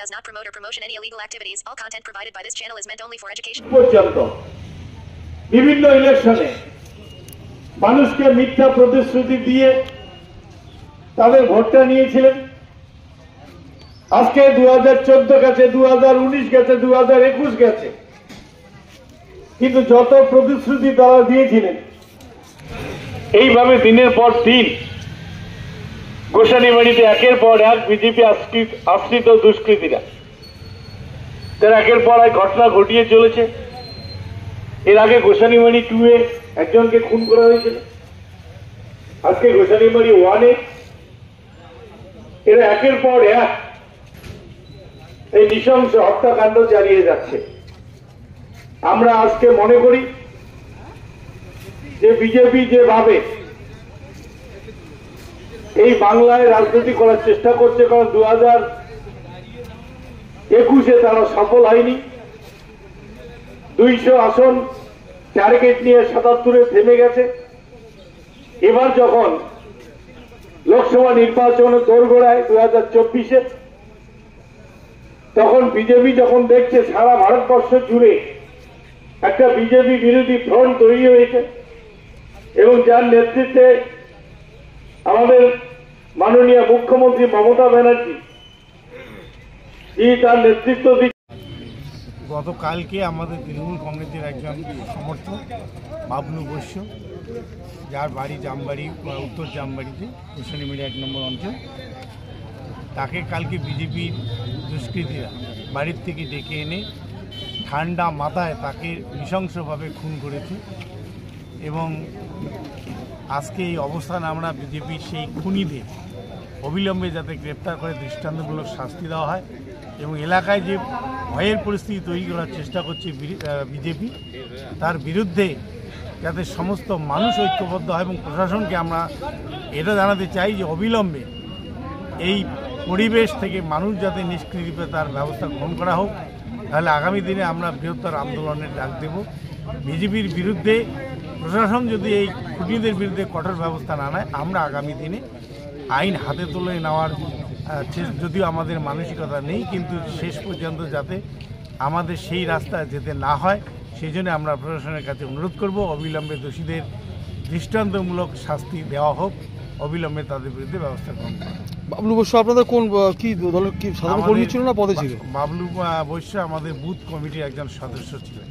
does not promote or promotion any illegal activities. All content provided by this channel is meant only for education. পর্যন্ত বিভিন্ন ইলেকশনে মানুষকে মিথ্যা প্রতিশ্রুতি দিয়ে তাদের ভোটটা নিয়েছিলেন। আজকে 2014 গেছে, 2019 গেছে, 2021 গেছে, কিন্তু যত প্রতিশ্রুতি তারা দিয়েছিলেন এইভাবে দিনের পর দিন গোসানিবাড়িতে একের পর এক বিজেপি আশ্রিত দুষ্কৃতীরা তারা একের পর এক ঘটনা ঘটিয়ে চলেছে। এর আগে গোসানিবাড়ি 2-এ একজনকে খুন করা হয়েছিল, আজকে গোসানিবাড়ি 1-এ এরা একের পর এক এই নৃশংস হত্যাকাণ্ড চালিয়ে যাচ্ছে। আমরা আজকে মনে করি যে বিজেপি যেভাবে এই বাংলায় রাজনীতি করার চেষ্টা করছে, কারণ 2021-এ তারা সফল হয়নি। 200 আসন টার্গেট নিয়ে 77-এ থেমে গেছে। এবার যখন লোকসভা নির্বাচনে দোরগোড়ায় 2024-এ, তখন বিজেপি যখন দেখছে সারা ভারতবর্ষ জুড়ে একটা বিজেপি বিরোধী ফ্রন্ট তৈরি হয়েছে এবং যার নেতৃত্বে আমাদের মাননীয় মুখ্যমন্ত্রী মমতা ব্যানার্জি তার নেতৃত্ব গতকালকে আমাদের তৃণমূল কংগ্রেসের একজন সমর্থক বাবলু বৈশ্য, যার বাড়ি জামবাড়ি, উত্তর জামবাড়িতে, গোসানিবাড়ি 1 নম্বর অঞ্চল, তাকে কালকে বিজেপির দুষ্কৃতীরা বাড়ির থেকে ডেকে এনে ঠান্ডা মাথায় তাকে নৃশংসভাবে খুন করেছে। এবং আজকে এই অবস্থান আমরা বিজেপির সেই খুনিদের অবিলম্বে যাতে গ্রেপ্তার করে দৃষ্টান্তমূলক শাস্তি দেওয়া হয় এবং এলাকায় যে ভয়ের পরিস্থিতি তৈরি করার চেষ্টা করছে বিজেপি, তার বিরুদ্ধে যাতে সমস্ত মানুষ ঐক্যবদ্ধ হয় এবং প্রশাসনকে আমরা এটা জানাতে চাই যে অবিলম্বে এই পরিবেশ থেকে মানুষ যাতে নিষ্কৃতি তার ব্যবস্থা গ্রহণ করা হোক। তাহলে আগামী দিনে আমরা বৃহত্তর আন্দোলনের ডাক দেব। বিজেপির বিরুদ্ধে প্রশাসন যদি এই খুনিদের বিরুদ্ধে কঠোর ব্যবস্থা না নেয়, আমরা আগামী দিনে আইন হাতে তুলে নেওয়ার যদিও আমাদের মানসিকতা নেই, কিন্তু শেষ পর্যন্ত যাতে আমাদের সেই রাস্তায় যেতে না হয় সেই জন্য আমরা প্রশাসনের কাছে অনুরোধ করব অবিলম্বে দোষীদের দৃষ্টান্তমূলক শাস্তি দেওয়া হোক, অবিলম্বে তাদের বিরুদ্ধে ব্যবস্থা গ্রহণ করা। বাবলু বৈশ্য আপনাদের কোন কি দলের কি সাধারণ কর্মী ছিল না পদে ছিল? বাবলু বৈশ্য আমাদের বুথ কমিটির একজন সদস্য ছিলেন।